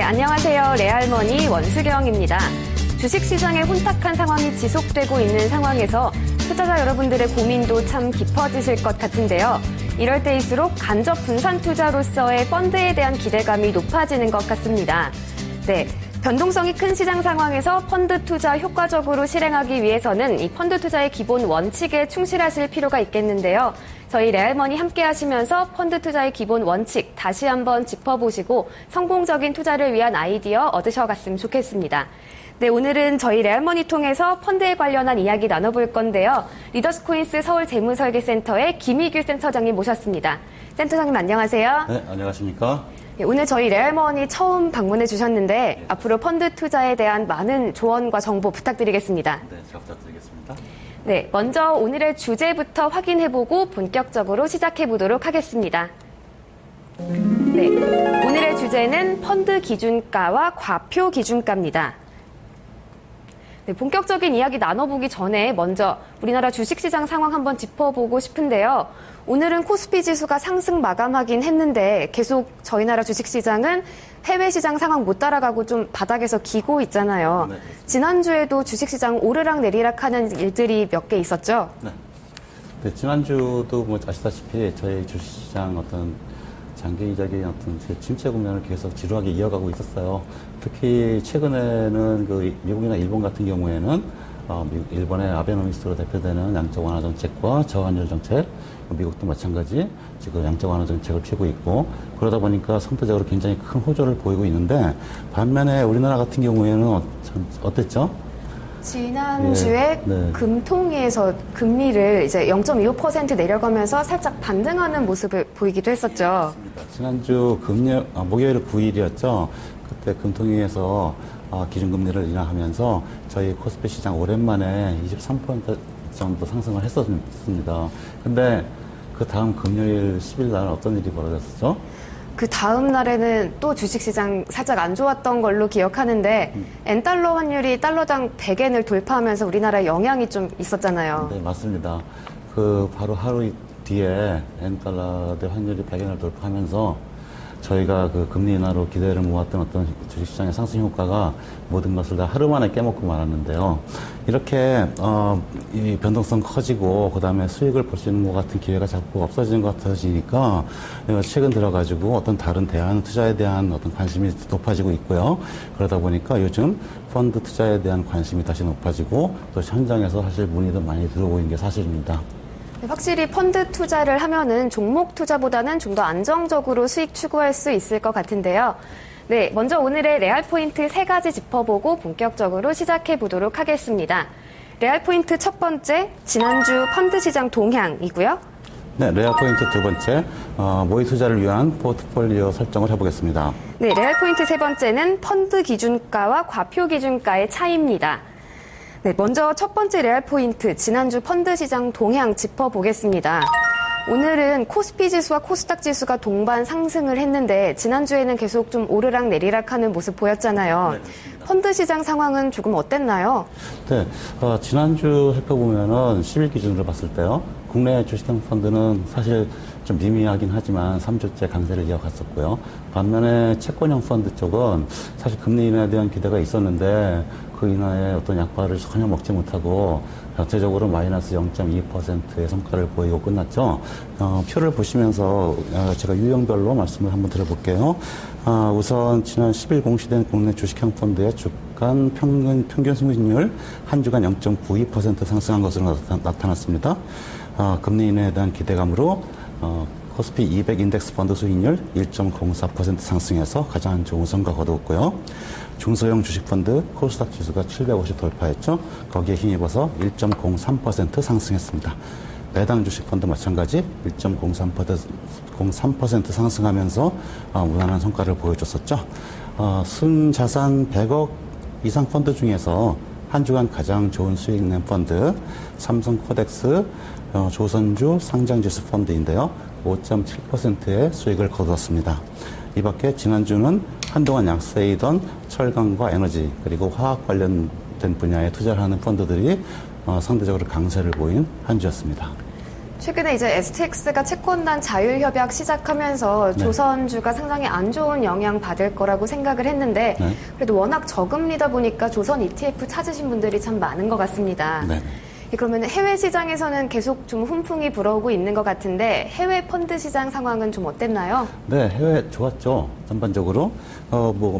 안녕하세요. 레알머니 원수경입니다. 주식시장의 혼탁한 상황이 지속되고 있는 상황에서 투자자 여러분들의 고민도 참 깊어지실 것 같은데요. 이럴 때일수록 간접 분산 투자로서의 펀드에 대한 기대감이 높아지는 것 같습니다. 네. 변동성이 큰 시장 상황에서 펀드 투자 효과적으로 실행하기 위해서는 이 펀드 투자의 기본 원칙에 충실하실 필요가 있겠는데요. 저희 레알머니 함께 하시면서 펀드 투자의 기본 원칙 다시 한번 짚어보시고 성공적인 투자를 위한 아이디어 얻으셔갔으면 좋겠습니다. 네, 오늘은 저희 레알머니 통해서 펀드에 관련한 이야기 나눠볼 건데요. 리더스코인스 서울재무설계센터의 김희규 센터장님 모셨습니다. 센터장님 안녕하세요. 네, 안녕하십니까. 네, 오늘 저희 레알머니 처음 방문해 주셨는데 앞으로 펀드 투자에 대한 많은 조언과 정보 부탁드리겠습니다. 네, 제가 부탁드리겠습니다. 네, 먼저 오늘의 주제부터 확인해보고 본격적으로 시작해보도록 하겠습니다. 네, 오늘의 주제는 펀드 기준가와 과표 기준가입니다. 네, 본격적인 이야기 나눠보기 전에 먼저 우리나라 주식시장 상황 한번 짚어보고 싶은데요. 오늘은 코스피 지수가 상승 마감하긴 했는데 계속 저희 나라 주식시장은 해외 시장 상황 못 따라가고 좀 바닥에서 기고 있잖아요. 네. 지난주에도 주식시장 오르락 내리락 하는 일들이 몇 개 있었죠? 네. 네, 지난주도 뭐 아시다시피 저희 주식시장 어떤 장기적인 어떤 침체 국면을 계속 지루하게 이어가고 있었어요. 특히 최근에는 그 미국이나 일본 같은 경우에는 일본의 아베노미스로 대표되는 양적 완화 정책과 저환율 정책, 미국도 마찬가지 지금 양적 완화 정책을 펴고 있고 그러다 보니까 상대적으로 굉장히 큰 호조를 보이고 있는데 반면에 우리나라 같은 경우에는 어땠죠? 지난주에 네. 금통위에서 금리를 이제 0.25% 내려가면서 살짝 반등하는 모습을 보이기도 했었죠. 지난주 목요일 9일이었죠. 그때 금통위에서 기준금리를 인하하면서 저희 코스피 시장 오랜만에 23% 정도 상승을 했었습니다. 근데 그 다음 금요일 10일 날 어떤 일이 벌어졌었죠? 그 다음 날에는 또 주식시장 살짝 안 좋았던 걸로 기억하는데 엔달러 환율이 달러당 100엔을 돌파하면서 우리나라에 영향이 좀 있었잖아요. 네, 맞습니다. 그 바로 하루 뒤에 엔달러 대 환율이 100엔을 돌파하면서 저희가 그 금리 인하로 기대를 모았던 어떤 주식시장의 상승 효과가 모든 것을 다 하루 만에 깨먹고 말았는데요. 이렇게 이 변동성 커지고 그다음에 수익을 볼 수 있는 것 같은 기회가 자꾸 없어지는 것 같아지니까 최근 들어가지고 어떤 다른 대안 투자에 대한 어떤 관심이 높아지고 있고요. 그러다 보니까 요즘 펀드 투자에 대한 관심이 다시 높아지고 또 현장에서 사실 문의도 많이 들어오고 있는 게 사실입니다. 확실히 펀드 투자를 하면은 종목 투자보다는 좀 더 안정적으로 수익 추구할 수 있을 것 같은데요. 네, 먼저 오늘의 레알 포인트 3가지 짚어보고 본격적으로 시작해 보도록 하겠습니다. 레알 포인트 첫 번째, 지난주 펀드 시장 동향이고요. 네, 레알 포인트 두 번째, 모의 투자를 위한 포트폴리오 설정을 해보겠습니다. 네, 레알 포인트 세 번째는 펀드 기준가와 과표 기준가의 차이입니다. 네, 먼저 첫 번째 레알 포인트, 지난주 펀드 시장 동향 짚어보겠습니다. 오늘은 코스피 지수와 코스닥 지수가 동반 상승을 했는데 지난주에는 계속 좀 오르락 내리락 하는 모습 보였잖아요. 네, 펀드 시장 상황은 조금 어땠나요? 네, 지난주 살펴보면은 10일 기준으로 봤을 때요. 국내 주식형 펀드는 사실 좀 미미하긴 하지만 3주째 강세를 이어갔었고요. 반면에 채권형 펀드 쪽은 사실 금리 인하에 대한 기대가 있었는데 그 인하에 어떤 약발을 전혀 먹지 못하고 전체적으로 마이너스 0.2%의 성과를 보이고 끝났죠. 표를 보시면서 제가 유형별로 말씀을 한번 드려볼게요. 우선 지난 10일 공시된 국내 주식형 펀드의 주간 평균 수익률 한 주간 0.92% 상승한 것으로 나타났습니다. 금리 인하에 대한 기대감으로 코스피 200 인덱스 펀드 수익률 1.04% 상승해서 가장 좋은 성과 거두었고요. 중소형 주식펀드 코스닥 지수가 750 돌파했죠. 거기에 힘입어서 1.03% 상승했습니다. 배당 주식펀드 마찬가지 1.03% 상승하면서 무난한 성과를 보여줬었죠. 순자산 100억 이상 펀드 중에서 한 주간 가장 좋은 수익 낸 펀드 삼성코덱스 조선주 상장지수 펀드인데요. 5.7%의 수익을 거두었습니다. 이 밖에 지난주는 한동안 약세이던 철강과 에너지 그리고 화학 관련된 분야에 투자를 하는 펀드들이 상대적으로 강세를 보인 한 주였습니다. 최근에 이제 STX가 채권단 자율협약 시작하면서 네. 조선주가 상당히 안 좋은 영향 받을 거라고 생각을 했는데 네. 그래도 워낙 저금리다 보니까 조선 ETF 찾으신 분들이 참 많은 것 같습니다. 네. 그러면 해외 시장에서는 계속 좀 훈풍이 불어오고 있는 것 같은데 해외 펀드 시장 상황은 좀 어땠나요? 네, 해외 좋았죠. 전반적으로.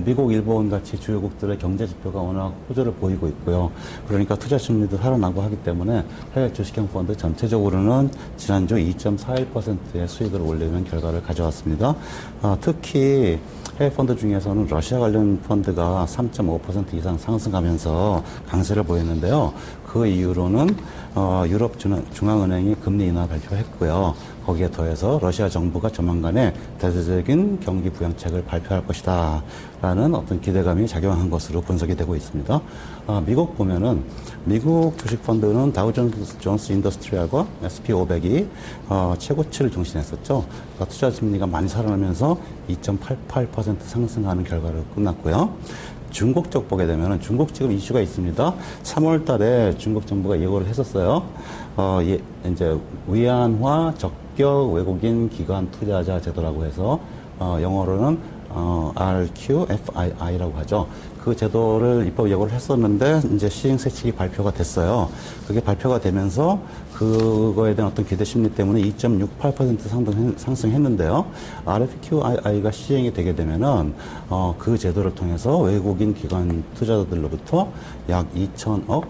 미국, 일본 같이 주요국들의 경제 지표가 워낙 호조를 보이고 있고요. 그러니까 투자 심리도 살아나고 하기 때문에 해외 주식형 펀드 전체적으로는 지난주 2.41%의 수익을 올리는 결과를 가져왔습니다. 특히 해외 펀드 중에서는 러시아 관련 펀드가 3.5% 이상 상승하면서 강세를 보였는데요. 그 이유로는 유럽 중앙은행이 금리 인하 발표했고요. 거기에 더해서 러시아 정부가 조만간에 대대적인 경기 부양책을 발표할 것이다 라는 어떤 기대감이 작용한 것으로 분석이 되고 있습니다. 미국 보면은 미국 주식 펀드는 다우존스 인더스트리얼과 S&P500이 최고치를 중신했었죠. 그러니까 투자 심리가 많이 살아나면서 2.88% 상승하는 결과로 끝났고요. 중국 쪽 보게 되면 중국 지금 이슈가 있습니다. 3월 달에 중국 정부가 예고를 했었어요. 이제 위안화 적격 외국인 기관 투자자 제도라고 해서 영어로는 RQFI라고 하죠. 그 제도를 입법 예고를 했었는데 이제 시행세칙이 발표가 됐어요. 그게 발표가 되면서 그거에 대한 어떤 기대 심리 때문에 2.68% 상승했는데요. RQFI가 시행이 되게 되면은 그 제도를 통해서 외국인 기관 투자자들로부터 약 2천억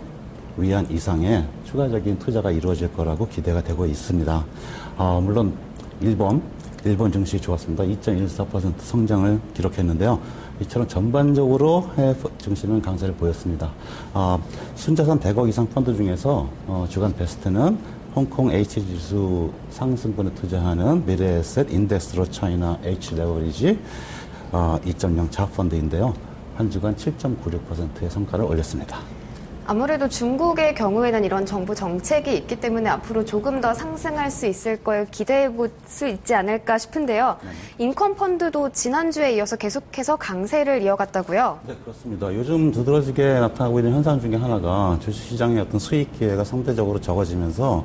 위안 이상의 추가적인 투자가 이루어질 거라고 기대가 되고 있습니다. 물론 일본 증시 좋았습니다. 2.14% 성장을 기록했는데요. 이처럼 전반적으로 해외 증시는 강세를 보였습니다. 순자산 100억 이상 펀드 중에서 주간 베스트는 홍콩 H지수 상승분에 투자하는 미래에셋 인덱스로 차이나 H레버리지 2.0 자펀드인데요. 한 주간 7.96%의 성과를 올렸습니다. 아무래도 중국의 경우에는 이런 정부 정책이 있기 때문에 앞으로 조금 더 상승할 수 있을 걸 기대해 볼 수 있지 않을까 싶은데요. 인컴 펀드도 지난주에 이어서 계속해서 강세를 이어갔다고요? 네, 그렇습니다. 요즘 두드러지게 나타나고 있는 현상 중에 하나가 주식시장의 어떤 수익 기회가 상대적으로 적어지면서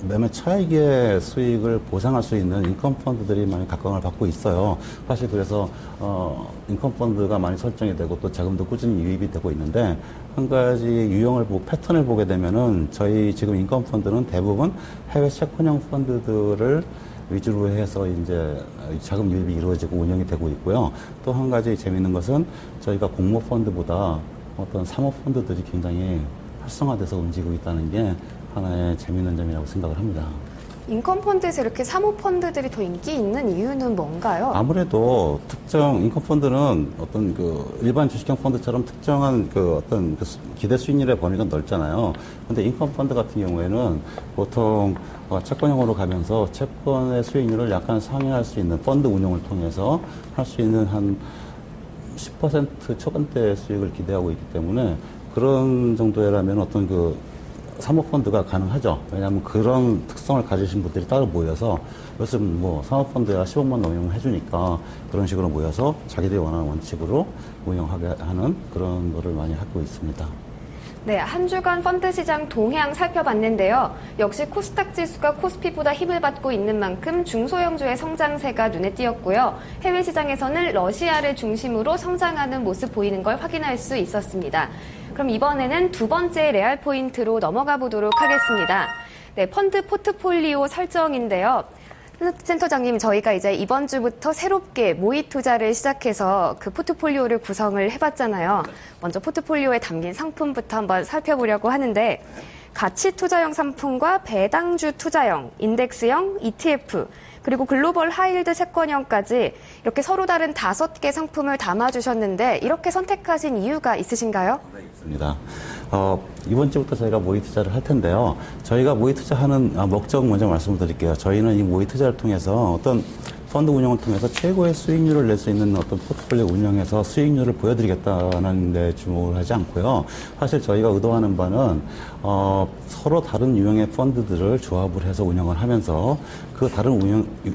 매매 차익의 수익을 보상할 수 있는 인컴 펀드들이 많이 각광을 받고 있어요. 사실 그래서 인컴 펀드가 많이 설정이 되고 또 자금도 꾸준히 유입이 되고 있는데 한 가지 유형을 보고 패턴을 보게 되면은 저희 지금 인컴 펀드는 대부분 해외 채권형 펀드들을 위주로 해서 이제 자금 유입이 이루어지고 운영이 되고 있고요. 또 한 가지 재미있는 것은 저희가 공모 펀드보다 어떤 사모 펀드들이 굉장히 활성화돼서 움직이고 있다는 게 하나의 재미있는 점이라고 생각을 합니다. 인컴 펀드에서 이렇게 사모 펀드들이 더 인기 있는 이유는 뭔가요? 아무래도 인컴 펀드는 어떤 일반 주식형 펀드처럼 특정한 기대 수익률의 범위가 넓잖아요. 근데 인컴 펀드 같은 경우에는 보통 채권형으로 가면서 채권의 수익률을 약간 상회할 수 있는 펀드 운용을 통해서 할 수 있는 한 10% 초반대 수익을 기대하고 있기 때문에 그런 정도라면 사모펀드가 가능하죠. 왜냐하면 그런 특성을 가지신 분들이 따로 모여서 요즘 사모펀드야 15만 운영을 해주니까 그런 식으로 모여서 자기들이 원하는 원칙으로 운영하게 하는 그런 거를 많이 하고 있습니다. 네, 한 주간 펀드 시장 동향 살펴봤는데요. 역시 코스닥 지수가 코스피보다 힘을 받고 있는 만큼 중소형주의 성장세가 눈에 띄었고요. 해외 시장에서는 러시아를 중심으로 성장하는 모습 보이는 걸 확인할 수 있었습니다. 그럼 이번에는 두 번째 레알 포인트로 넘어가 보도록 하겠습니다. 네, 펀드 포트폴리오 설정인데요. 센터장님, 저희가 이제 이번 주부터 새롭게 모의 투자를 시작해서 그 포트폴리오를 구성을 해봤잖아요. 먼저 포트폴리오에 담긴 상품부터 한번 살펴보려고 하는데 가치 투자형 상품과 배당주 투자형, 인덱스형, ETF, 그리고 글로벌 하이힐드 채권형까지 이렇게 서로 다른 5개 상품을 담아주셨는데 이렇게 선택하신 이유가 있으신가요? 네, 있습니다. 이번 주부터 저희가 모의 투자를 할 텐데요. 저희가 모의 투자하는 목적 먼저 말씀을 드릴게요. 저희는 이 모의 투자를 통해서 어떤 펀드 운영을 통해서 최고의 수익률을 낼 수 있는 어떤 포트폴리오 운영에서 수익률을 보여드리겠다는 데 주목을 하지 않고요. 사실 저희가 의도하는 바는 서로 다른 유형의 펀드들을 조합을 해서 운영을 하면서 그 다른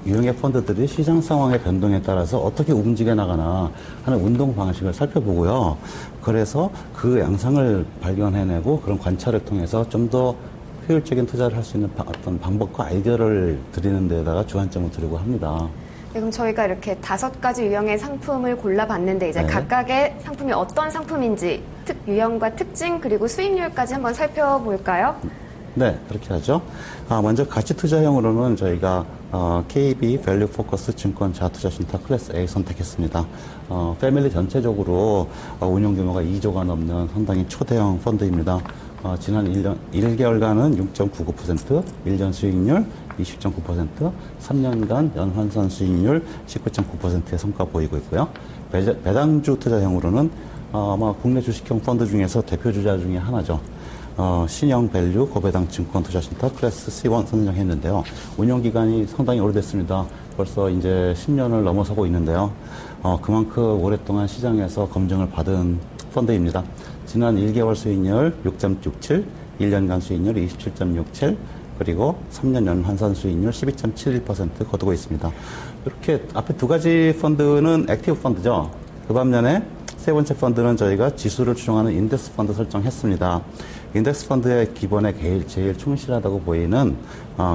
유형의 펀드들이 시장 상황의 변동에 따라서 어떻게 움직여 나가나 하는 운동 방식을 살펴보고요. 그래서 그 양상을 발견해내고 그런 관찰을 통해서 좀 더 효율적인 투자를 할 수 있는 어떤 방법과 아이디어를 드리는 데다가 주안점을 두려고 합니다. 네, 그럼 저희가 이렇게 5가지 유형의 상품을 골라봤는데 이제 네. 각각의 상품이 어떤 상품인지 유형과 특징 그리고 수익률까지 한번 살펴볼까요? 네, 그렇게 하죠. 먼저 가치 투자형으로는 저희가 KB 밸류 포커스 증권 자투자 신탁 클래스 A 선택했습니다. 패밀리 전체적으로 운용 규모가 2조가 넘는 상당히 초대형 펀드입니다. 지난 1개월간은 6.99%, 1년 수익률 20.9%, 3년간 연환산 수익률 19.9%의 성과 보이고 있고요. 배당주 투자형으로는 아마 국내 주식형 펀드 중에서 대표 주자 중에 하나죠. 신형 밸류 고배당 증권 투자 신탁 클래스 C1 선정했는데요. 운영 기간이 상당히 오래됐습니다. 벌써 이제 10년을 넘어서고 있는데요. 그만큼 오랫동안 시장에서 검증을 받은 펀드입니다. 지난 1개월 수익률 6.67, 1년간 수익률 27.67, 그리고 3년 연환산 수익률 12.71% 거두고 있습니다. 이렇게 앞에 두 가지 펀드는 액티브 펀드죠. 그 반면에 세 번째 펀드는 저희가 지수를 추종하는 인덱스 펀드 설정했습니다. 인덱스 펀드의 기본에 제일 충실하다고 보이는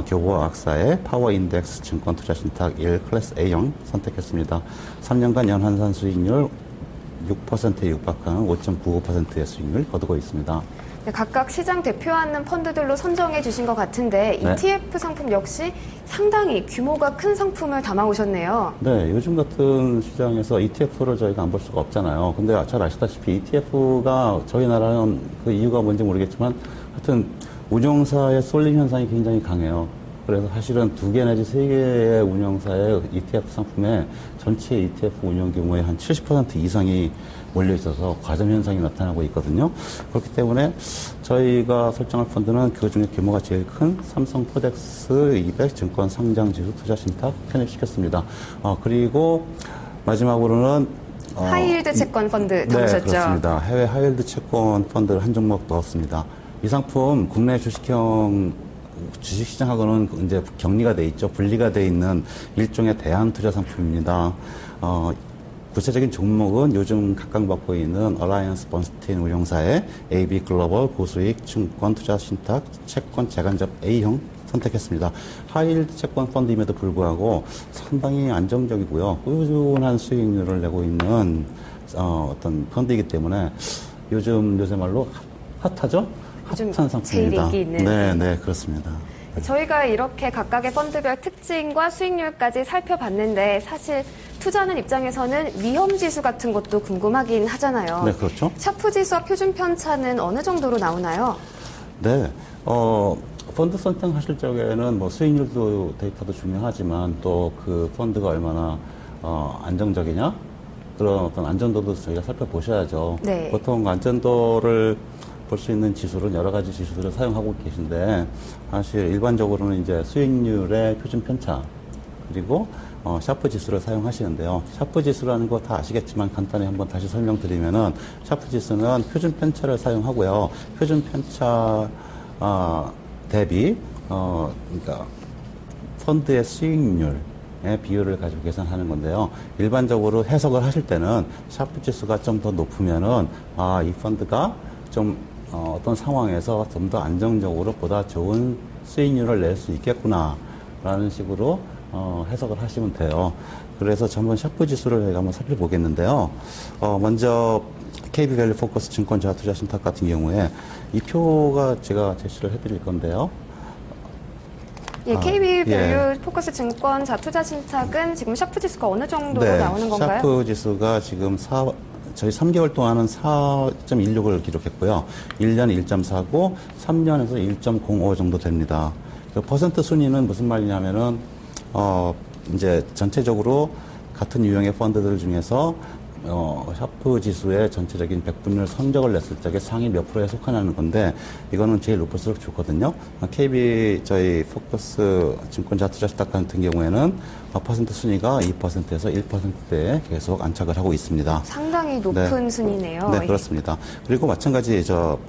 교보학사의 파워 인덱스 증권 투자 신탁 1 클래스 A형 선택했습니다. 3년간 연환산 수익률 6%에 육박하는 5.95%의 수익률을 거두고 있습니다. 네, 각각 시장 대표하는 펀드들로 선정해 주신 것 같은데 네. ETF 상품 역시 상당히 규모가 큰 상품을 담아오셨네요. 네, 요즘 같은 시장에서 ETF를 저희가 안 볼 수가 없잖아요. 근데 잘 아시다시피 ETF가 저희 나라는 그 이유가 뭔지 모르겠지만 하여튼 운용사의 쏠림 현상이 굉장히 강해요. 그래서 사실은 2개 내지 3개의 운용사의 ETF 상품에 전체 ETF 운용 규모의 한 70% 이상이 몰려 있어서 과점 현상이 나타나고 있거든요. 그렇기 때문에 저희가 설정할 펀드는 그 중에 규모가 제일 큰 삼성 코덱스 200 증권 상장 지수 투자 신탁 편입시켰습니다. 그리고 마지막으로는 하이힐드 채권 펀드 담으셨죠? 네, 그렇습니다. 해외 하이힐드 채권 펀드를 한 종목 넣었습니다. 이 상품 국내 주식시장하고는 이제 격리가 돼 있죠. 분리가 돼 있는 일종의 대안 투자 상품입니다. 구체적인 종목은 요즘 각광받고 있는 얼라이언스 번스틴 운용사의 AB 글로벌 고수익 증권 투자 신탁 채권 재간접 A형 선택했습니다. 하이힐드 채권 펀드임에도 불구하고 상당히 안정적이고요. 꾸준한 수익률을 내고 있는 어떤 펀드이기 때문에 요새 말로 핫하죠? 요즘 핫한 상품입니다. 제일 인기 있는. 네, 그렇습니다. 저희가 이렇게 각각의 펀드별 특징과 수익률까지 살펴봤는데 사실 투자하는 입장에서는 위험지수 같은 것도 궁금하긴 하잖아요. 네, 그렇죠. 샤프 지수와 표준 편차는 어느 정도로 나오나요? 네, 펀드 선택하실 적에는 뭐 수익률도 데이터도 중요하지만 또 그 펀드가 얼마나 안정적이냐 그런 어떤 안전도도 저희가 살펴보셔야죠. 네. 보통 안전도를 볼 수 있는 지수는 여러 가지 지수들을 사용하고 계신데 사실 일반적으로는 이제 수익률의 표준 편차 그리고 샤프 지수를 사용하시는데요. 샤프 지수라는 거 다 아시겠지만 간단히 한번 다시 설명드리면은 샤프 지수는 표준 편차를 사용하고요. 표준 편차 대비 그러니까 펀드의 수익률의 비율을 가지고 계산하는 건데요. 일반적으로 해석을 하실 때는 샤프 지수가 좀 더 높으면은 이 펀드가 좀 어떤 상황에서 좀 더 안정적으로 보다 좋은 수익률을 낼 수 있겠구나라는 식으로 해석을 하시면 돼요. 그래서 한번 샤프 지수를 저희가 한번 살펴보겠는데요. 먼저 KB 밸류 포커스 증권 자투자 신탁 같은 경우에 이 표가 제가 제시를 해드릴 건데요. 예, KB 밸류 예. 포커스 증권 자투자 신탁은 지금 샤프 지수가 어느 정도로 나오는 건가요? 샤프 지수가 지금 저희 3개월 동안은 4.16을 기록했고요. 1년 1.49, 3년에서 1.05 정도 됩니다. 그 퍼센트 순위는 무슨 말이냐면은, 이제 전체적으로 같은 유형의 펀드들 중에서 샤프 지수의 전체적인 백분율 성적을 냈을 적에 상위 몇 프로에 속하는 건데 이거는 제일 높을수록 좋거든요. KB 저희 포커스 증권 자투자 신탁 같은 경우에는 퍼센트 순위가 2%에서 1%대에 계속 안착을 하고 있습니다. 상당히 높은 순위네요. 네, 그렇습니다. 그리고 마찬가지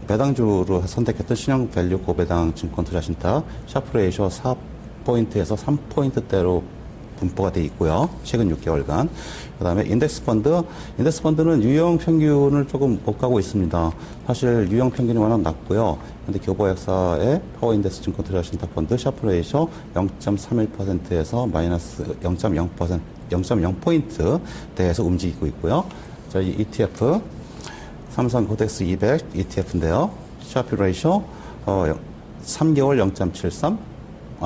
배당주로 선택했던 신형 밸류 고배당 증권 투자 신탁 샤프 레이쇼 4포인트에서 3포인트대로 분포가 돼 있고요. 최근 6개월간. 그다음에 인덱스 펀드는 유형 평균을 조금 못 가고 있습니다. 사실 유형 평균이 워낙 낮고요. 근데 교보액사의 파워 인덱스 증권 투자 신탁 펀드 샤프 레이쇼 0.31%에서 마이너스 0.0포인트 대에서 움직이고 있고요. 저희 ETF 삼성 코덱스 200 ETF인데요. 샤프 레이쇼 3개월 0.73,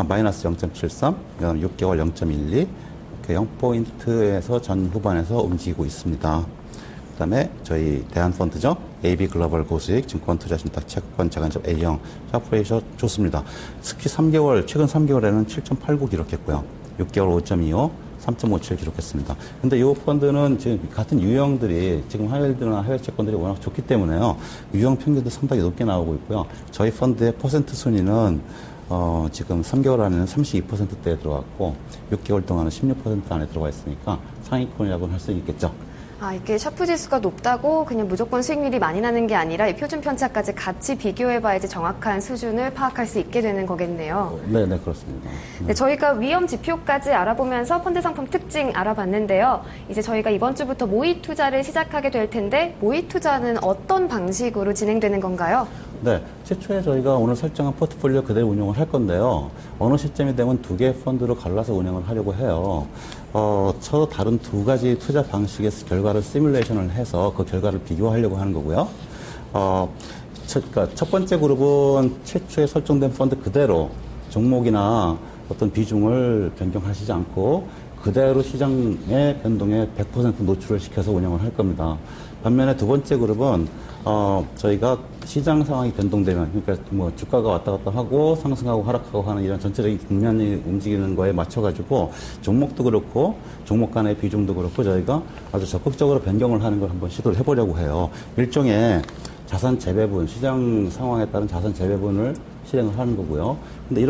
마이너스 0.73, 6개월 0.12, 0포인트에서 전 후반에서 움직이고 있습니다. 그 다음에 저희 대한펀드죠. AB 글로벌 고수익 증권 투자 신탁 채권 자간적 A형 샤프 레이쇼 좋습니다. 특히 최근 3개월에는 7.89 기록했고요. 6개월 5.25, 3.57 기록했습니다. 근데 이 펀드는 지금 같은 유형들이 지금 하이힐드나 해외 채권들이 워낙 좋기 때문에요. 유형 평균도 상당히 높게 나오고 있고요. 저희 펀드의 퍼센트 순위는 지금 3개월 안에는 32%대에 들어갔고 6개월 동안은 16% 안에 들어가 있으니까 상위권이라고는 할 수 있겠죠. 이게 샤프 지수가 높다고 그냥 무조건 수익률이 많이 나는 게 아니라 이 표준 편차까지 같이 비교해봐야지 정확한 수준을 파악할 수 있게 되는 거겠네요. 네, 그렇습니다. 네, 저희가 위험 지표까지 알아보면서 펀드 상품 특징 알아봤는데요. 이제 저희가 이번 주부터 모의 투자를 시작하게 될 텐데 모의 투자는 어떤 방식으로 진행되는 건가요? 네, 최초에 저희가 오늘 설정한 포트폴리오 그대로 운영을 할 건데요. 어느 시점이 되면 두 개의 펀드로 갈라서 운영을 하려고 해요. 서로 다른 두 가지 투자 방식의 결과를 시뮬레이션을 해서 그 결과를 비교하려고 하는 거고요. 그러니까 첫 번째 그룹은 최초에 설정된 펀드 그대로 종목이나 어떤 비중을 변경하시지 않고 그대로 시장의 변동에 100% 노출을 시켜서 운영을 할 겁니다. 반면에 두 번째 그룹은 저희가 시장 상황이 변동되면, 그러니까 뭐 주가가 왔다 갔다 하고 상승하고 하락하고 하는 이런 전체적인 국면이 움직이는 거에 맞춰가지고 종목도 그렇고 종목 간의 비중도 그렇고 저희가 아주 적극적으로 변경을 하는 걸 한번 시도를 해보려고 해요. 일종의 자산 재배분, 시장 상황에 따른 자산 재배분을 실행을 하는 거고요. 근데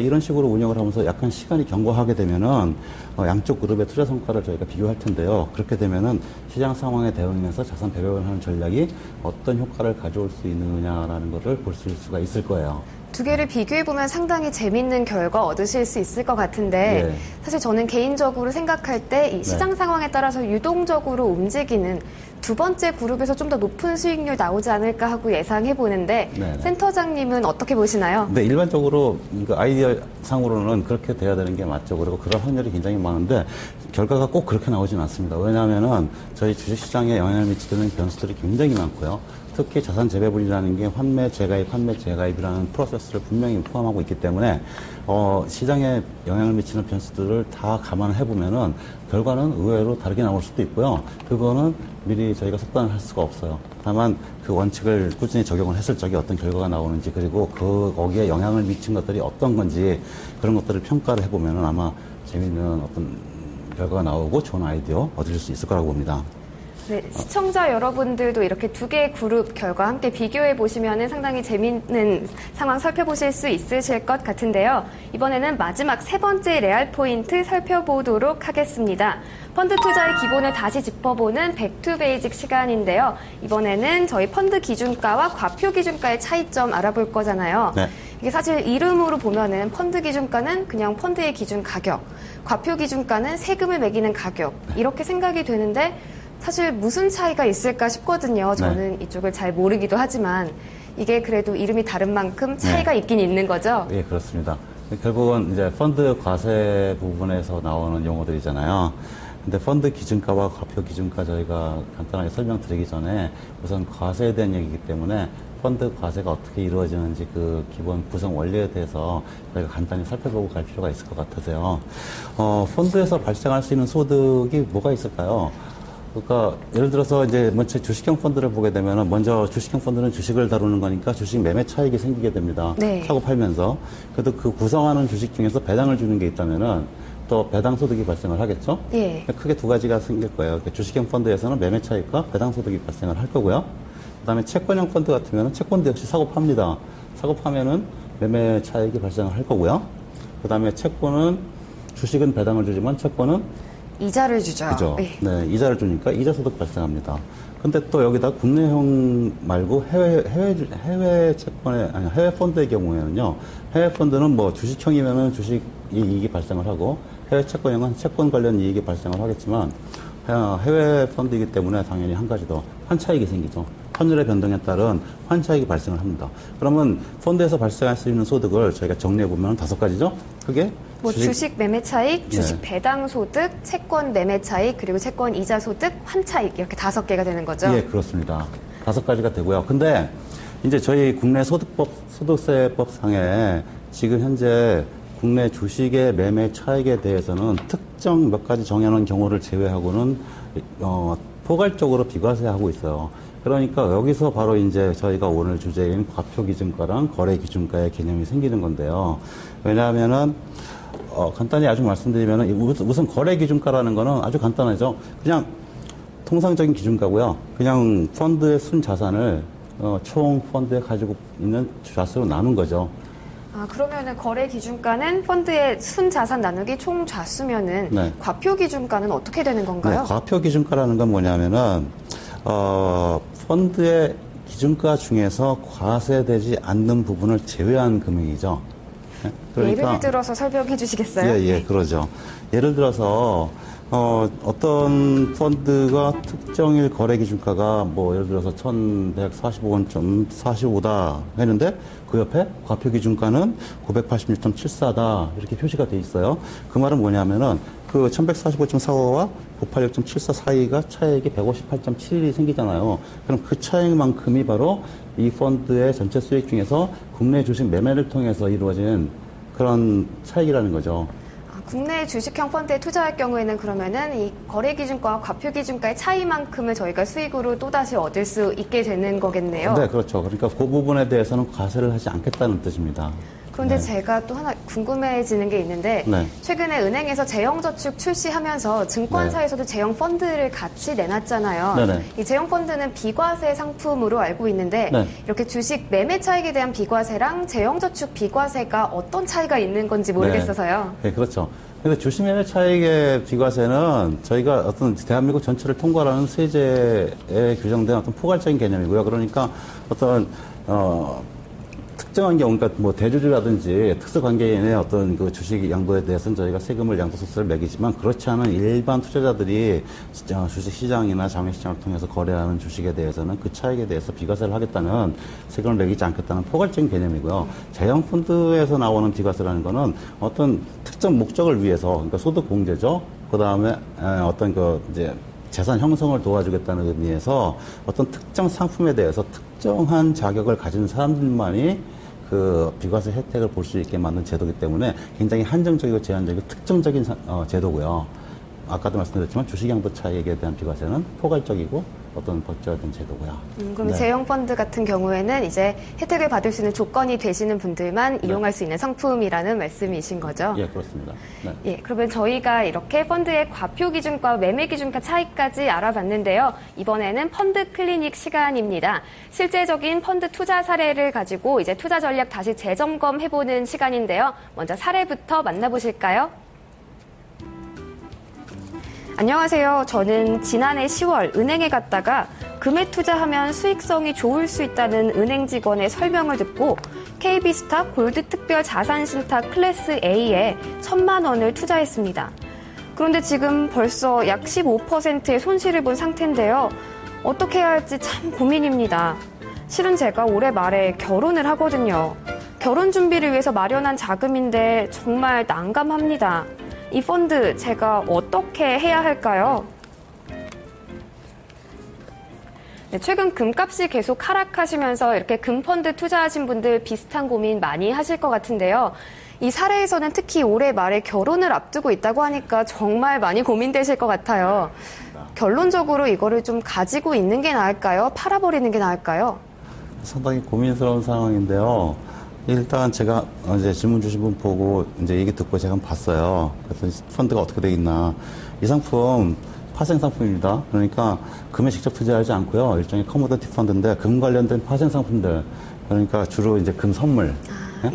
이런 식으로 운영을 하면서 약간 시간이 경과하게 되면은 양쪽 그룹의 투자 성과를 저희가 비교할 텐데요. 그렇게 되면은 시장 상황에 대응해서 자산 배분하는 전략이 어떤 효과를 가져올 수 있느냐라는 것을 볼 수가 있을 거예요. 두 개를 비교해보면 상당히 재밌는 결과 얻으실 수 있을 것 같은데 네. 사실 저는 개인적으로 생각할 때 이 시장 상황에 따라서 유동적으로 움직이는 두 번째 그룹에서 좀 더 높은 수익률 나오지 않을까 하고 예상해 보는데 네. 센터장님은 어떻게 보시나요? 네, 일반적으로 아이디어 상으로는 그렇게 돼야 되는 게 맞죠. 그리고 그럴 확률이 굉장히 많은데 결과가 꼭 그렇게 나오지는 않습니다. 왜냐하면은 저희 주식시장에 영향을 미치는 변수들이 굉장히 많고요. 특히 자산 재배분이라는 게 환매 재가입이라는 프로세스를 분명히 포함하고 있기 때문에 시장에 영향을 미치는 변수들을 다 감안을 해보면은 결과는 의외로 다르게 나올 수도 있고요. 그거는 미리 저희가 속단을 할 수가 없어요. 다만 그 원칙을 꾸준히 적용을 했을 적에 어떤 결과가 나오는지 그리고 거기에 영향을 미친 것들이 어떤 건지 그런 것들을 평가를 해보면은 아마 재미있는 어떤 결과가 나오고 좋은 아이디어 얻으실 수 있을 거라고 봅니다. 네, 시청자 여러분들도 이렇게 두 개의 그룹 결과 함께 비교해 보시면 상당히 재미있는 상황 살펴보실 수 있으실 것 같은데요. 이번에는 마지막 세 번째 레알 포인트 살펴보도록 하겠습니다. 펀드 투자의 기본을 다시 짚어보는 백투베이직 시간인데요. 이번에는 저희 펀드 기준가와 과표 기준가의 차이점 알아볼 거잖아요. 네. 이게 사실 이름으로 보면은 펀드 기준가는 그냥 펀드의 기준 가격, 과표 기준가는 세금을 매기는 가격 이렇게 생각이 되는데 사실 무슨 차이가 있을까 싶거든요. 저는 이쪽을 잘 모르기도 하지만 이게 그래도 이름이 다른 만큼 차이가 있긴 있는 거죠. 예, 그렇습니다. 결국은 이제 펀드 과세 부분에서 나오는 용어들이잖아요. 근데 펀드 기준가와 과표 기준가 저희가 간단하게 설명드리기 전에 우선 과세에 대한 얘기이기 때문에 펀드 과세가 어떻게 이루어지는지 그 기본 구성 원리에 대해서 저희가 간단히 살펴보고 갈 필요가 있을 것 같아서요. 펀드에서 발생할 수 있는 소득이 뭐가 있을까요? 그러니까 예를 들어서 이제 먼저 주식형 펀드를 보게 되면은 먼저 주식형 펀드는 주식을 다루는 거니까 주식 매매 차익이 생기게 됩니다. 네. 사고 팔면서. 그래도 그 구성하는 주식 중에서 배당을 주는 게 있다면은 또 배당 소득이 발생을 하겠죠. 예. 크게 두 가지가 생길 거예요. 그러니까 주식형 펀드에서는 매매 차익과 배당 소득이 발생을 할 거고요. 그다음에 채권형 펀드 같으면은 채권도 역시 사고 팝니다. 사고 파면은 매매 차익이 발생을 할 거고요. 그다음에 채권은 주식은 배당을 주지만 채권은 이자를 주죠. 그죠. 예. 네, 이자를 주니까 이자 소득 발생합니다. 근데 또 여기다 국내형 말고 해외 채권의, 해외 펀드의 경우에는요, 해외 펀드는 뭐 주식형이면은 주식 이익이 발생을 하고, 해외 채권형은 채권 관련 이익이 발생을 하겠지만 해외 펀드이기 때문에 당연히 한 가지 더 환차익이 생기죠. 환율의 변동에 따른 환차익이 발생을 합니다. 그러면 펀드에서 발생할 수 있는 소득을 저희가 정리해 보면 5가지죠. 그게 뭐 주식 매매 차익, 주식 네. 배당 소득, 채권 매매 차익, 그리고 채권 이자 소득, 환차익 이렇게 5개가 되는 거죠. 예, 그렇습니다. 5가지가 되고요. 근데 이제 저희 국내 소득세법상에 지금 현재 국내 주식의 매매 차익에 대해서는 특정 몇 가지 정해놓은 경우를 제외하고는 포괄적으로 비과세하고 있어요. 그러니까 여기서 바로 이제 저희가 오늘 주제인 과표기준가랑 거래기준가의 개념이 생기는 건데요. 왜냐하면은 간단히 아주 말씀드리면은 우선 거래기준가라는 거는 아주 간단하죠. 그냥 통상적인 기준가고요. 그냥 펀드의 순 자산을 총 펀드에 가지고 있는 좌수로 나눈 거죠. 아, 그러면은 거래 기준가는 펀드의 순 자산 나누기 총 좌수면은 네. 과표 기준가는 어떻게 되는 건가요? 네, 과표 기준가라는 건 뭐냐면은 펀드의 기준가 중에서 과세되지 않는 부분을 제외한 금액이죠. 네? 예를 들어서 설명해 주시겠어요? 예, 그러죠. 예를 들어서 어떤 펀드가 특정일 거래 기준가가 뭐 예를 들어서 1145원.45다 했는데 그 옆에 과표 기준가는 986.74다 이렇게 표시가 돼 있어요. 그 말은 뭐냐면은 그 1145.45와 986.74 사이가 차액이 158.71이 생기잖아요. 그럼 그 차액만큼이 바로 이 펀드의 전체 수익 중에서 국내 주식 매매를 통해서 이루어진 그런 차익이라는 거죠. 국내 주식형 펀드에 투자할 경우에는 그러면은 이 거래 기준가와 과표 기준가의 차이만큼을 저희가 수익으로 또다시 얻을 수 있게 되는 거겠네요. 네, 그렇죠. 그러니까 그 부분에 대해서는 과세를 하지 않겠다는 뜻입니다. 그런데 네. 제가 또 하나 궁금해지는 게 있는데 네. 최근에 은행에서 제형저축 출시하면서 증권사에서도 제형 펀드를 같이 내놨잖아요. 네네. 이 제형 펀드는 비과세 상품으로 알고 있는데 네. 이렇게 주식 매매 차익에 대한 비과세랑 제형저축 비과세가 어떤 차이가 있는 건지 모르겠어서요. 네, 그렇죠. 근데 주식 매매 차익의 비과세는 저희가 어떤 대한민국 전체를 통괄하는 세제에 규정된 어떤 포괄적인 개념이고요. 그러니까 어떤 특정한 경우, 그러니까 뭐 대주주라든지 특수관계인의 어떤 그 주식 양도에 대해서는 저희가 세금을 양도소득세를 매기지만 그렇지 않은 일반 투자자들이 주식 시장이나 장외 시장을 통해서 거래하는 주식에 대해서는 그 차익에 대해서 비과세를 하겠다는 세금을 매기지 않겠다는 포괄적인 개념이고요. 제형 펀드에서 나오는 비과세라는 거는 어떤 특정 목적을 위해서, 그러니까 소득 공제죠. 그 다음에 어떤 그 이제 재산 형성을 도와주겠다는 의미에서 어떤 특정 상품에 대해서 특정한 자격을 가진 사람들만이 그 비과세 혜택을 볼 수 있게 만든 제도이기 때문에 굉장히 한정적이고 제한적이고 특정적인 제도고요. 아까도 말씀드렸지만 주식양도 차익에 대한 비과세는 포괄적이고 어떤 법제화된 제도고요. 그럼 네. 제형 펀드 같은 경우에는 이제 혜택을 받을 수 있는 조건이 되시는 분들만 이용할 수 있는 상품이라는 말씀이신 거죠? 예, 그렇습니다. 네. 예, 그러면 저희가 이렇게 펀드의 과표 기준과 매매 기준가 차이까지 알아봤는데요. 이번에는 펀드 클리닉 시간입니다. 실제적인 펀드 투자 사례를 가지고 이제 투자 전략 다시 재점검해보는 시간인데요. 먼저 사례부터 만나보실까요? 안녕하세요. 저는 지난해 10월 은행에 갔다가 금에 투자하면 수익성이 좋을 수 있다는 은행 직원의 설명을 듣고 KB스탁 골드 특별 자산 신탁 클래스 A에 1,000만 원을 투자했습니다. 그런데 지금 벌써 약 15%의 손실을 본 상태인데요. 어떻게 해야 할지 참 고민입니다. 실은 제가 올해 말에 결혼을 하거든요. 결혼 준비를 위해서 마련한 자금인데 정말 난감합니다. 이 펀드 제가 어떻게 해야 할까요? 네, 최근 금값이 계속 하락하시면서 이렇게 금펀드 투자하신 분들 비슷한 고민 많이 하실 것 같은데요. 이 사례에서는 특히 올해 말에 결혼을 앞두고 있다고 하니까 정말 많이 고민되실 것 같아요. 결론적으로 이거를 좀 가지고 있는 게 나을까요? 팔아버리는 게 나을까요? 상당히 고민스러운 상황인데요. 일단 제가 이제 질문 주신 분 보고 이제 얘기 듣고 제가 한번 봤어요. 그래서 펀드가 어떻게 돼 있나. 이 상품 파생 상품입니다. 그러니까 금에 직접 투자하지 않고요. 일종의 커머디티 펀드인데 금 관련된 파생 상품들. 그러니까 주로 이제 금 선물.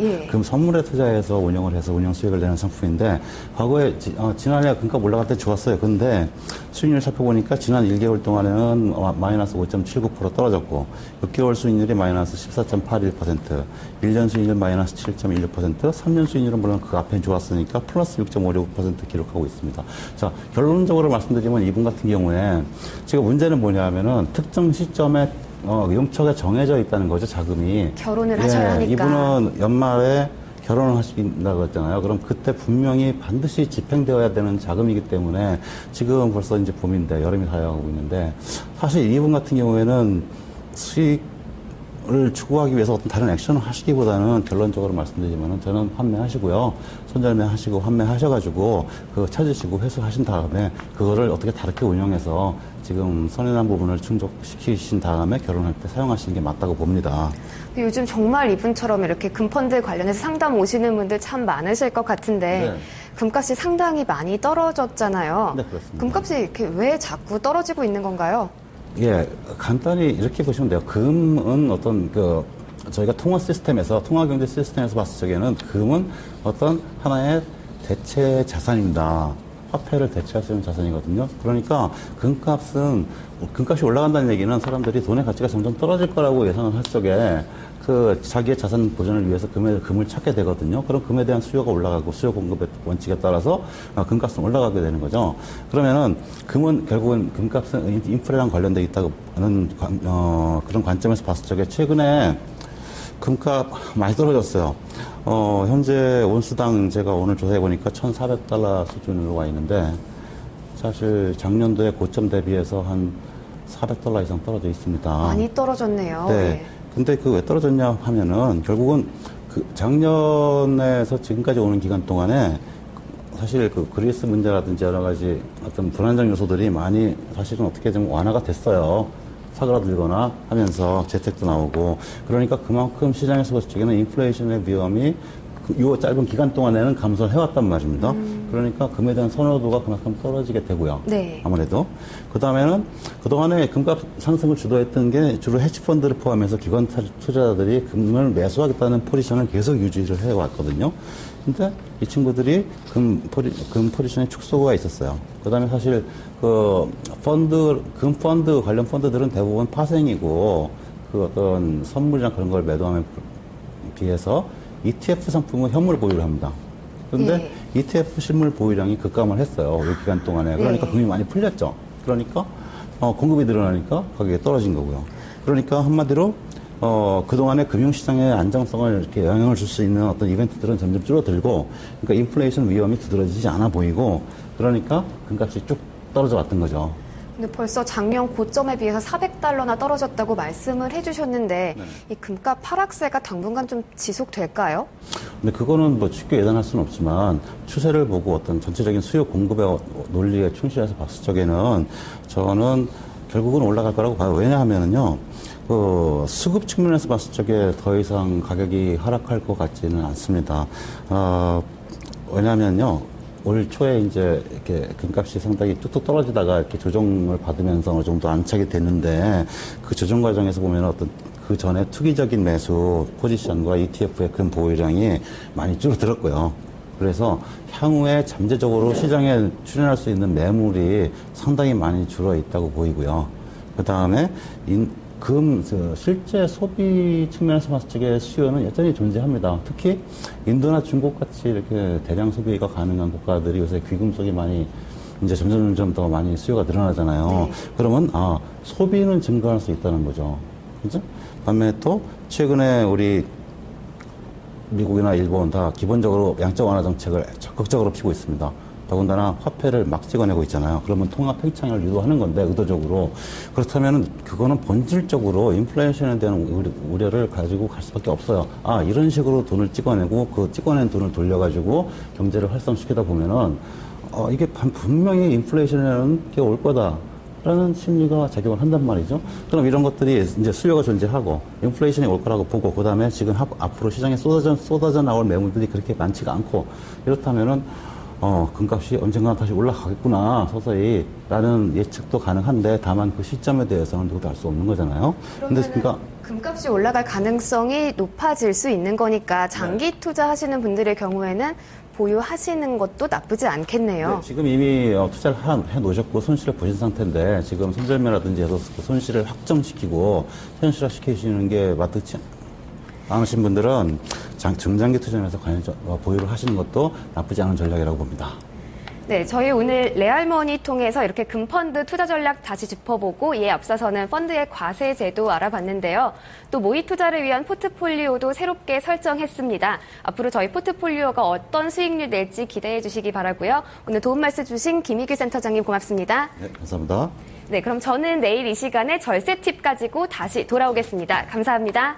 예. 금 선물에 투자해서 운영을 해서 운영 수익을 내는 상품인데 과거에 지난해 금값 올라갈 때 좋았어요. 근데 수익률 살펴보니까 지난 1개월 동안에는 마이너스 5.79% 떨어졌고 6개월 수익률이 마이너스 14.81%, 1년 수익률 마이너스 7.16%, 3년 수익률은 물론 그 앞엔 좋았으니까 플러스 6.56% 기록하고 있습니다. 자, 결론적으로 말씀드리면 이분 같은 경우에 지금 문제는 뭐냐면은 특정 시점에 용처가 정해져 있다는 거죠, 자금이. 결혼을 하셔야 하니까. 이분은 연말에 결혼을 하신다고 했잖아요. 그럼 그때 분명히 반드시 집행되어야 되는 자금이기 때문에 지금 벌써 이제 봄인데 여름이 다가오고 있는데 사실 이분 같은 경우에는 수익을 추구하기 위해서 어떤 다른 액션을 하시기보다는 결론적으로 말씀드리면은 저는 환매하시고요. 손절매 하시고 환매하셔가지고 그거 찾으시고 회수하신 다음에 그거를 어떻게 다르게 운영해서 지금 선인한 부분을 충족시키신 다음에 결혼할 때 사용하시는 게 맞다고 봅니다. 요즘 정말 이분처럼 이렇게 금펀드 관련해서 상담 오시는 분들 참 많으실 것 같은데 네. 금값이 상당히 많이 떨어졌잖아요. 네, 그렇습니다. 금값이 이렇게 왜 자꾸 떨어지고 있는 건가요? 예, 간단히 이렇게 보시면 돼요. 금은 어떤 저희가 통화 시스템에서, 통화 경제 시스템에서 봤을 적에는 금은 어떤 하나의 대체 자산입니다. 화폐를 대체할 수 있는 자산이거든요. 그러니까 금값이 올라간다는 얘기는 사람들이 돈의 가치가 점점 떨어질 거라고 예상을 할 적에 자기의 자산 보존을 위해서 금을 찾게 되거든요. 그럼 금에 대한 수요가 올라가고 수요 공급의 원칙에 따라서 금값은 올라가게 되는 거죠. 그러면은 금은 결국은 금값은 인플레랑 관련돼 있다는 그런 관점에서 봤을 적에 최근에 금값 많이 떨어졌어요. 현재 온수당 제가 오늘 조사해 보니까 $1,400 수준으로 와 있는데 사실 작년도에 고점 대비해서 한 $400 이상 떨어져 있습니다. 많이 떨어졌네요. 네. 근데 왜 떨어졌냐 하면은 결국은 작년에서 지금까지 오는 기간 동안에 사실 그리스 문제라든지 여러 가지 어떤 불안정 요소들이 많이 사실은 어떻게 좀 완화가 됐어요. 사그라들거나 하면서 재택도 나오고 그러니까 그만큼 시장에서 봤을 적에는 인플레이션의 위험이 이 짧은 기간 동안에는 감소를 해왔단 말입니다. 그러니까 금에 대한 선호도가 그만큼 떨어지게 되고요. 네. 아무래도. 그 다음에는 그동안에 금값 상승을 주도했던 게 주로 헤지펀드를 포함해서 기관 투자자들이 금을 매수하겠다는 포지션을 계속 유지를 해왔거든요. 근데 이 친구들이 금 포지션에 축소가 있었어요. 그 다음에 사실 금 펀드 관련 펀드들은 대부분 파생이고 어떤 선물이나 그런 걸 매도함에 비해서 ETF 상품은 현물 보유를 합니다. 그런데 ETF 실물 보유량이 급감을 했어요. 이 기간 동안에. 그러니까 금이 많이 풀렸죠. 그러니까 공급이 늘어나니까 가격이 떨어진 거고요. 그러니까 한마디로 그동안에 금융시장의 안정성을 이렇게 영향을 줄 수 있는 어떤 이벤트들은 점점 줄어들고, 그러니까 인플레이션 위험이 두드러지지 않아 보이고, 그러니까 금값이 쭉 떨어져 왔던 거죠. 근데 벌써 작년 고점에 비해서 $400나 떨어졌다고 말씀을 해주셨는데 이 금값 하락세가 당분간 좀 지속될까요? 근데 그거는 쉽게 예단할 수는 없지만 추세를 보고 어떤 전체적인 수요 공급의 논리에 충실해서 봤을 적에는 저는 결국은 올라갈 거라고 봐요. 왜냐하면은요, 수급 측면에서 봤을 적에 더 이상 가격이 하락할 것 같지는 않습니다. 왜냐하면요, 올 초에 이제 이렇게 금값이 상당히 뚝뚝 떨어지다가 이렇게 조정을 받으면서 어느 정도 안착이 됐는데 그 조정 과정에서 보면 어떤 그 전에 투기적인 매수 포지션과 ETF의 금 보유량이 많이 줄어들었고요. 그래서 향후에 잠재적으로 시장에 출현할 수 있는 매물이 상당히 많이 줄어 있다고 보이고요. 그 다음에 실제 소비 측면에서 봤을 적에 수요는 여전히 존재합니다. 특히 인도나 중국 같이 이렇게 대량 소비가 가능한 국가들이 요새 귀금속이 많이 이제 점점 더 많이 수요가 늘어나잖아요. 네. 그러면 소비는 증가할 수 있다는 거죠. 그죠? 반면에 또 최근에 우리 미국이나 일본 다 기본적으로 양적 완화 정책을 적극적으로 피고 있습니다. 더군다나 화폐를 막 찍어내고 있잖아요. 그러면 통합 팽창을 유도하는 건데 의도적으로. 그렇다면 그거는 본질적으로 인플레이션에 대한 우려를 가지고 갈 수밖에 없어요. 이런 식으로 돈을 찍어내고 그 찍어낸 돈을 돌려가지고 경제를 활성시키다 보면은 이게 분명히 인플레이션이라는 게 올 거다. 라는 심리가 작용을 한단 말이죠. 그럼 이런 것들이 이제 수요가 존재하고 인플레이션이 올 거라고 보고 그다음에 지금 앞으로 시장에 쏟아져 나올 매물들이 그렇게 많지가 않고 이렇다면은 금값이 언젠가 다시 올라가겠구나, 서서히, 라는 예측도 가능한데, 다만 그 시점에 대해서는 누구도 알 수 없는 거잖아요. 근데 그러니까, 금값이 올라갈 가능성이 높아질 수 있는 거니까 장기 투자하시는 분들의 경우에는 보유하시는 것도 나쁘지 않겠네요. 네, 지금 이미 투자를 해 놓으셨고 손실을 보신 상태인데 지금 손절매라든지 해서 그 손실을 확정시키고 현실화시키시는 게 마땅치 않으신 분들은 중장기 투자에서 관련 보유를 하시는 것도 나쁘지 않은 전략이라고 봅니다. 네, 저희 오늘 레알머니 통해서 이렇게 금펀드 투자 전략 다시 짚어보고 이에 앞서서는 펀드의 과세 제도 알아봤는데요. 또 모의 투자를 위한 포트폴리오도 새롭게 설정했습니다. 앞으로 저희 포트폴리오가 어떤 수익률 낼지 기대해 주시기 바라고요. 오늘 도움 말씀 주신 김희규 센터장님 고맙습니다. 네, 감사합니다. 네, 그럼 저는 내일 이 시간에 절세 팁 가지고 다시 돌아오겠습니다. 감사합니다.